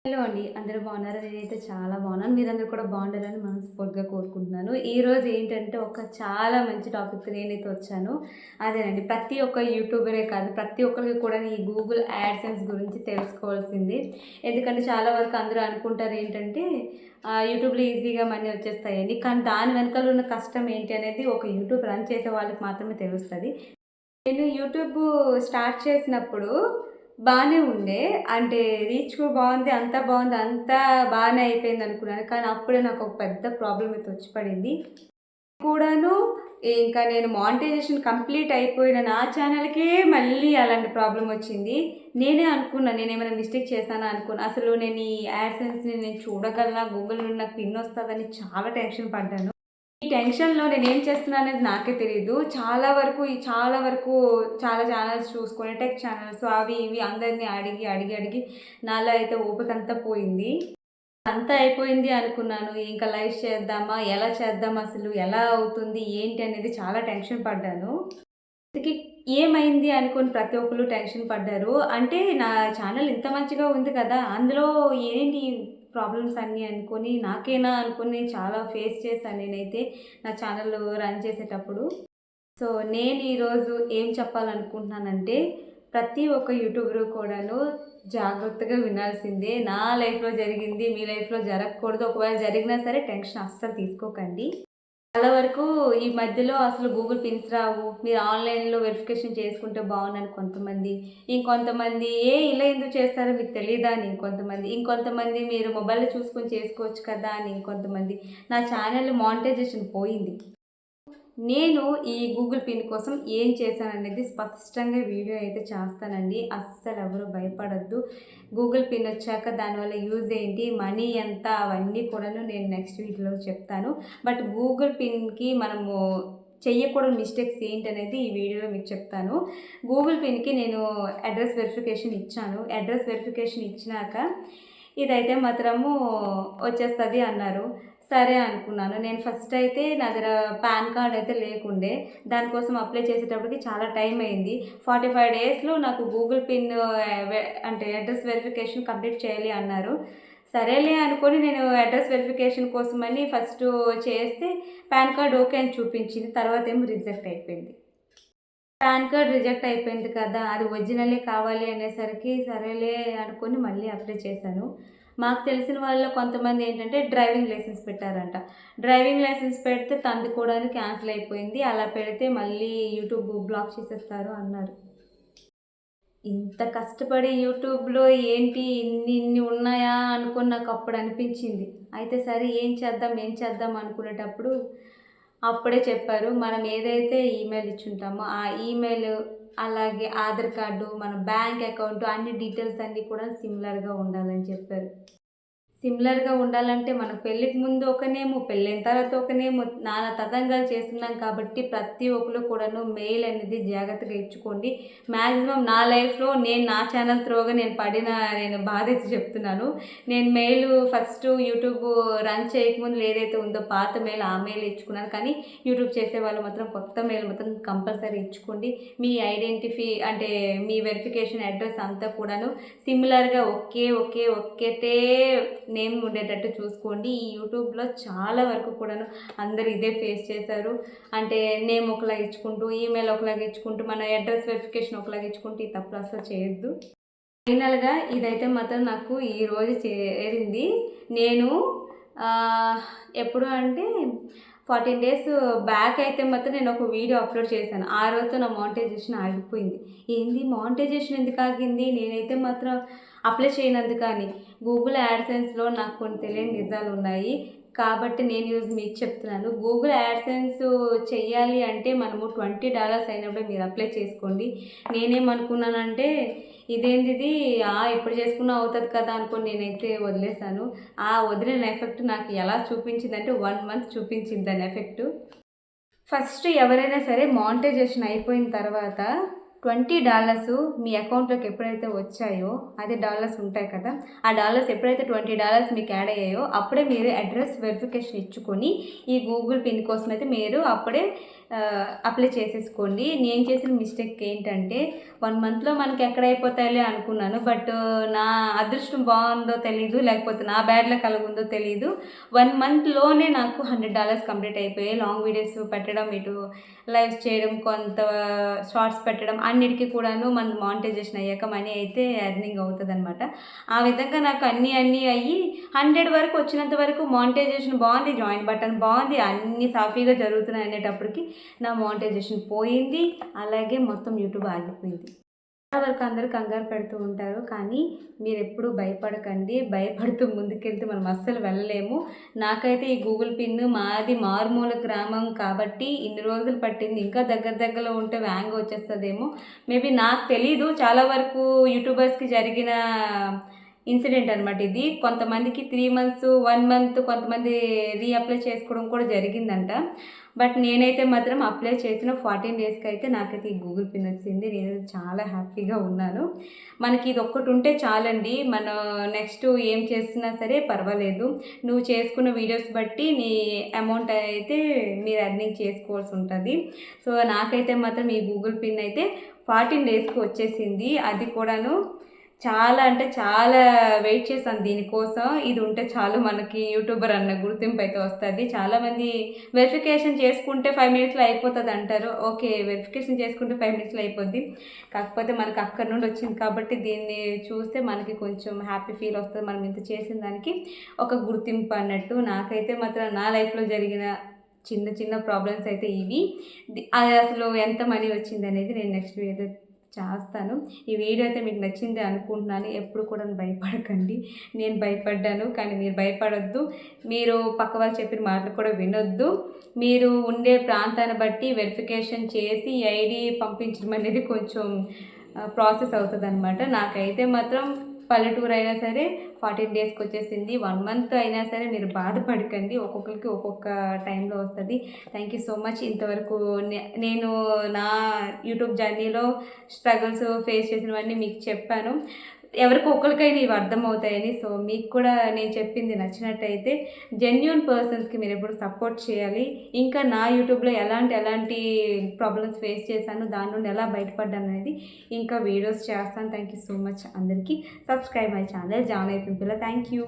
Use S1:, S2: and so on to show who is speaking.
S1: Hello అండి. అందరూ బాగున్నారా? నేనైతే చాలా బాగున్నాను. మీరందరూ కూడా బాగుండాలని మనస్ఫూర్తిగా కోరుకుంటున్నాను. ఈరోజు ఏంటంటే ఒక చాలా మంచి టాపిక్‌తో నేనైతే వచ్చాను. అదేనండి, ప్రతి ఒక్క యూట్యూబరే కాదు, ప్రతి ఒక్కరికి కూడా ఈ గూగుల్ యాడ్‌సెన్స్ గురించి తెలుసుకోవాల్సింది. ఎందుకంటే చాలా వరకు అందరూ అనుకుంటారు ఏంటంటే యూట్యూబ్‌లో ఈజీగా మనీ వచ్చేస్తాయని. కానీ దాని వెనకాల ఉన్న కష్టం ఏంటి అనేది ఒక యూట్యూబ్ రన్ చేసే వాళ్ళకి మాత్రమే తెలుస్తది. నేను యూట్యూబ్ స్టార్ట్ చేసినప్పుడు బానే ఉండే. అంటే రీచ్ కూడా బావుంది. అంతా బావుంది. అంతా బానే అయిపోయిందనుకున్నాను. కానీ అప్పుడే నాకొక పెద్ద ప్రాబ్లమ్ అయితే వచ్చి పడింది. కూడాను ఇంకా నేను మానిటైజేషన్ కంప్లీట్ అయిపోయిన నా ఛానల్‌కే మళ్ళీ అలాంటి ప్రాబ్లమ్ వచ్చింది. నేనే అనుకున్నా నేనేమైనా మిస్టేక్ చేశానా అనుకున్నా. అసలు నేను ఈ యాడ్‌సెన్స్‌ని నేను చూడగలనా? గూగుల్‌లో నాకు పిన్ వస్తదని చాలా టెన్షన్ పడ్డాను. ఈ టెన్షన్‌లో నేనేం చేస్తున్నాననేది నాకే తెలీదు. చాలా వరకు చాలా ఛానెల్స్ చూసుకొని టెక్ ఛానెల్స్ అవి ఇవి అందరిని అడిగి నాలో అయితే ఓపికంతా పోయింది. అంతా అయిపోయింది అనుకున్నాను. ఇంకా లైవ్ చేద్దామా? ఎలా చేద్దాం అసలు? ఎలా అవుతుంది? ఏంటి అనేది చాలా టెన్షన్ పడ్డాను. ఇంతకీ ఏమైంది అనుకోని ప్రతి ఒక్కళ్ళు టెన్షన్ పడ్డారు. అంటే నా ఛానల్ ఇంత మంచిగా ఉంది కదా! అందులో ఏంటి ప్రాబ్లమ్స్ అన్నీ అనుకోని నాకేనా అనుకోని చాలా ఫేస్ చేశాను నేనైతే నా ఛానల్ రన్ చేసేటప్పుడు. సో, నేను ఈరోజు ఏం చెప్పాలనుకుంటున్నానంటే ప్రతి ఒక్క యూట్యూబరు కూడాను జాగ్రత్తగా వినాల్సిందే. నా లైఫ్‌లో జరిగింది మీ లైఫ్‌లో జరగకూడదు. ఒకవేళ జరిగినా సరే టెన్షన్ అస్సలు తీసుకోకండి. చాలా వరకు ఈ మధ్యలో అసలు గూగుల్ పిన్స్ రావు. మీరు ఆన్‌లైన్‌లో వెరిఫికేషన్ చేసుకుంటే బావుండని కొంతమంది. ఇంకొంతమంది ఇలా ఎందుకు చేస్తారో మీకు తెలీదా అని ఇంకొంతమంది. ఇంకొంతమంది మీరు మొబైల్‌లో చూసుకొని చేసుకోవచ్చు కదా అని ఇంకొంతమంది. నా ఛానల్ మానిటైజేషన్ పోయింది. నేను ఈ గూగుల్ పిన్ కోసం ఏం చేశాననేది స్పష్టంగా వీడియో అయితే చేస్తానండి. అస్సలెవరు భయపడొద్దు. గూగుల్ పిన్ వచ్చాక దానివల్ల యూజ్ ఏంటి, మనీ ఎంత అవన్నీ కూడాను నేను నెక్స్ట్ వీడియోలో చెప్తాను. బట్ గూగుల్ పిన్‌కి మనము చెయ్యకూడని మిస్టేక్స్ ఏంటనేది ఈ వీడియోలో మీకు చెప్తాను. గూగుల్ పిన్‌కి నేను అడ్రెస్ వెరిఫికేషన్ ఇచ్చాను. అడ్రెస్ వెరిఫికేషన్ ఇచ్చినాక ఇదైతే మాత్రము వచ్చేస్తది అన్నారు. సరే అనుకున్నాను. నేను ఫస్ట్ అయితే నా దగ్గర పాన్ కార్డ్ అయితే లేకుండే. దానికోసం అప్లై చేసేటప్పటికి చాలా టైం అయింది. 45 డేస్‌లో నాకు గూగుల్ పిన్ అంటే అడ్రెస్ వెరిఫికేషన్ కంప్లీట్ చేయాలి అన్నారు. సరేలే అనుకోని నేను అడ్రెస్ వెరిఫికేషన్ కోసమని ఫస్టు చేస్తే పాన్ కార్డ్ ఓకే అని చూపించింది. తర్వాతేమో రిజెక్ట్ అయిపోయింది. పాన్ కార్డ్ రిజెక్ట్ అయిపోయింది కదా! అది ఒరిజినలే కావాలి అనేసరికి సరేలే అనుకోని మళ్ళీ అప్లై చేశాను. మాకు తెలిసిన వాళ్ళలో కొంతమంది ఏంటంటే డ్రైవింగ్ లైసెన్స్ పెట్టారంట. డ్రైవింగ్ లైసెన్స్ పెడితే తనది కూడాను క్యాన్సిల్ అయిపోయింది. అలా పెడితే మళ్ళీ యూట్యూబ్ బ్లాక్ చేసేస్తారు అన్నారు. ఇంత కష్టపడి యూట్యూబ్‌లో ఏంటి ఇన్ని ఉన్నాయా అనుకోని నాకప్పుడు అనిపించింది. అయితే సరే ఏం చేద్దాం అనుకునేటప్పుడు అప్పుడే చెప్పారు. మనం ఏదైతే ఈమెయిల్ ఇచ్చుంటామో ఆ ఈమెయిల్, అలాగే ఆధార్ కార్డు, మన బ్యాంక్ అకౌంట్ అన్ని డీటెయిల్స్ అన్నీ కూడా సిమిలర్‌గా ఉండాలని చెప్పారు. సిమిలర్‌గా ఉండాలంటే మనం పెళ్ళికి ముందు ఒక నేము, పెళ్ళైన తర్వాత ఒక నేము, నానా తతంగాలు చేస్తున్నాం కాబట్టి ప్రతి ఒక్కళ్ళు కూడాను మెయిల్ అనేది జాగ్రత్తగా ఇచ్చుకోండి. మాక్సిమం నా లైఫ్‌లో నేను నా ఛానల్ త్రూగా నేను బాధ అయితే చెప్తున్నాను. నేను మెయిల్ ఫస్ట్ యూట్యూబ్ రన్ చేయకముందు ఏదైతే ఉందో పాత మెయిల్ ఆ మెయిల్ ఇచ్చుకున్నాను. కానీ యూట్యూబ్ చేసేవాళ్ళు మాత్రం కొత్త మెయిల్ మాత్రం కంపల్సరీ ఇచ్చుకోండి. మీ అంటే మీ వెరిఫికేషన్ అడ్రెస్ అంతా కూడాను సిమిలర్‌గా ఒక్కటే నేమ్ ఉండేటట్టు చూసుకోండి. ఈ యూట్యూబ్‌లో చాలా వరకు కూడాను అందరూ ఇదే ఫేస్ చేశారు. అంటే నేమ్ ఒకలాగా ఇచ్చుకుంటూ, ఈమెయిల్ ఒకలాగా ఇచ్చుకుంటూ, మన అడ్రెస్ వెరిఫికేషన్ ఒకలాగా ఇచ్చుకుంటూ ఈ తప్పులు అస్సలు చేయొద్దు. ఫైనల్‌గా ఇదైతే మాత్రం నాకు ఈరోజు చేరింది. నేను ఎప్పుడు అంటే 14 డేస్ బ్యాక్ అయితే మాత్రం నేను ఒక వీడియో అప్లోడ్ చేశాను. ఆ రోజుతో నా మానిటైజేషన్ ఆగిపోయింది. ఏంది మానిటైజేషన్ ఎందుకు ఆగింది? నేనైతే మాత్రం అప్లై చేయనందుకా అని. గూగుల్ యాడ్‌సెన్స్‌లో నాకు కొన్ని తెలియని నిజాలున్నాయి. కాబట్టి నేను ఈరోజు మీకు చెప్తున్నాను. గూగుల్ యాడ్‌సెన్స్ చెయ్యాలి అంటే మనము $20 అయినప్పుడే మీరు అప్లై చేసుకోండి. నేనేమనుకున్నానంటే ఇదేందిది ఎప్పుడు చేసుకున్నా అవుతది కదా అనుకోని నేనైతే వదిలేసాను. ఆ వదిలిన ఎఫెక్ట్ నాకు ఎలా చూపించిందంటే 1 మంత్ చూపించింది దాని ఎఫెక్టు. ఫస్ట్ ఎవరైనా సరే మానిటైజేషన్ అయిపోయిన తర్వాత $20 మీ అకౌంట్లోకి ఎప్పుడైతే వచ్చాయో అది డాలర్స్ ఉంటాయి కదా, ఆ డాలర్స్ ఎప్పుడైతే $20 మీకు యాడ్ అయ్యాయో అప్పుడే మీరు అడ్రస్ వెరిఫికేషన్ ఇచ్చుకొని ఈ గూగుల్ పిన్ కోసం అయితే మీరు అప్పుడే అప్లై చేసేసుకోండి. నేను చేసిన మిస్టేక్ ఏంటంటే 1 మంత్లో మనకి ఎక్కడైపోతాయిలే అనుకున్నాను. బట్ నా అదృష్టం బాగుందో తెలీదు, లేకపోతే నా బ్యాడ్ లక్ కలుగుందో తెలీదు. 1 మంత్లోనే నాకు $100 కంప్లీట్ అయిపోయాయి. లాంగ్ వీడియోస్ పెట్టడం, ఇటు లైవ్స్ చేయడం, కొంత షార్ట్స్ పెట్టడం, అన్నిటికీ కూడాను మన మానిటైజేషన్ అయ్యాక మనీ అయితే ఎర్నింగ్ అవుతుంది అనమాట. ఆ విధంగా నాకు అన్నీ అయ్యి 100 వరకు వచ్చినంత వరకు మానిటైజేషన్ బాగుంది, జాయిన్ బటన్ బాగుంది, అన్నీ సాఫీగా జరుగుతున్నాయి అనేటప్పటికి నా మానిటైజేషన్ పోయింది. అలాగే మొత్తం యూట్యూబ్ ఆగిపోయింది. చాలా వరకు అందరూ కంగారు పెడుతూ ఉంటారు, కానీ మీరు ఎప్పుడూ భయపడకండి. భయపడుతూ ముందుకెళ్తే మనం అస్సలు వెళ్ళలేము. నాకైతే ఈ గూగుల్ పిన్ మాది మారుమూల గ్రామం కాబట్టి ఇన్ని రోజులు పట్టింది. ఇంకా దగ్గరలో ఉంటే వ్యాంగ్ వచ్చేస్తుందేమో, మేబీ నాకు తెలీదు. చాలా వరకు యూట్యూబర్స్కి జరిగిన ఇన్సిడెంట్ అనమాట ఇది. కొంతమందికి 3 మంత్స్, 1 మంత్, కొంతమంది రీఅప్లై చేసుకోవడం కూడా జరిగిందంట. బట్ నేనైతే మాత్రం అప్లై చేసిన 14 డేస్కి అయితే నాకైతే ఈ గూగుల్ పిన్ వచ్చింది. నేను చాలా హ్యాపీగా ఉన్నాను. మనకి ఇది ఒక్కటి ఉంటే చాలండి, మనం నెక్స్ట్ ఏం చేసినా సరే పర్వాలేదు. నువ్వు చేసుకున్న వీడియోస్ బట్టి నీ అమౌంట్ అయితే మీరు ఎర్నింగ్ చేసుకోవాల్సి ఉంటుంది. సో నాకైతే మాత్రం ఈ గూగుల్ పిన్ అయితే 14 డేస్కి వచ్చేసింది. అది కూడాను చాలా అంటే చాలా వెయిట్ చేశాను దీనికోసం. ఇది ఉంటే చాలు మనకి యూట్యూబర్ అన్న గుర్తింపు అయితే వస్తుంది. చాలామంది వెరిఫికేషన్ చేసుకుంటే 5 మినిట్స్లో అయిపోతుంది అంటారు. ఓకే, వెరిఫికేషన్ చేసుకుంటే 5 మినిట్స్లో అయిపోద్ది. కాకపోతే మనకు అక్కడ నుండి వచ్చింది కాబట్టి దీన్ని చూస్తే మనకి కొంచెం హ్యాపీ ఫీల్ వస్తుంది. మనం ఇంత చేసిన దానికి ఒక గుర్తింపు అన్నట్టు. నాకైతే మాత్రం నా లైఫ్లో జరిగిన చిన్న ప్రాబ్లమ్స్ అయితే ఇవి. అది అసలు ఎంత మనీ వచ్చింది అనేది నేను నెక్స్ట్ వీడియో చేస్తాను. ఈ వీడియో అయితే మీకు నచ్చింది అనుకుంటున్నాను. ఎప్పుడు కూడా భయపడకండి. నేను భయపడ్డాను, కానీ మీరు భయపడొద్దు. మీరు పక్క వాళ్ళు చెప్పిన మాటలు కూడా వినొద్దు. మీరు ఉండే ప్రాంతాన్ని బట్టి వెరిఫికేషన్ చేసి ఐడి పంపించడం అనేది కొంచెం ప్రాసెస్ అవుతుంది అనమాట. నాకైతే మాత్రం పల్లెటూరు అయినా సరే 14 డేస్కి వచ్చేసింది. 1 మంత్ అయినా సరే మీరు బాధపడకండి, ఒక్కొక్కరికి ఒక్కొక్క టైంలో వస్తుంది. Thank you so much. ఇంతవరకు నేను నా యూట్యూబ్ జర్నీలో స్ట్రగుల్స్ ఫేస్ చేసినవన్నీ మీకు చెప్పాను. ఎవరికి ఒక్కరికైనా ఇవి అర్థమవుతాయని. సో మీకు కూడా నేను చెప్పింది నచ్చినట్టయితే జెన్యూన్ పర్సన్స్కి మీరు ఎప్పుడు సపోర్ట్ చేయాలి. ఇంకా నా యూట్యూబ్లో ఎలాంటి ప్రాబ్లమ్స్ ఫేస్ చేశాను, దాని నుండి ఎలా బయటపడ్డాను అనేది ఇంకా వీడియోస్ చేస్తాను. Thank you so much. అందరికీ సబ్స్క్రైబ్ మై ఛానల్ జాన్ అయిపోయిన పిల్ల. Thank you.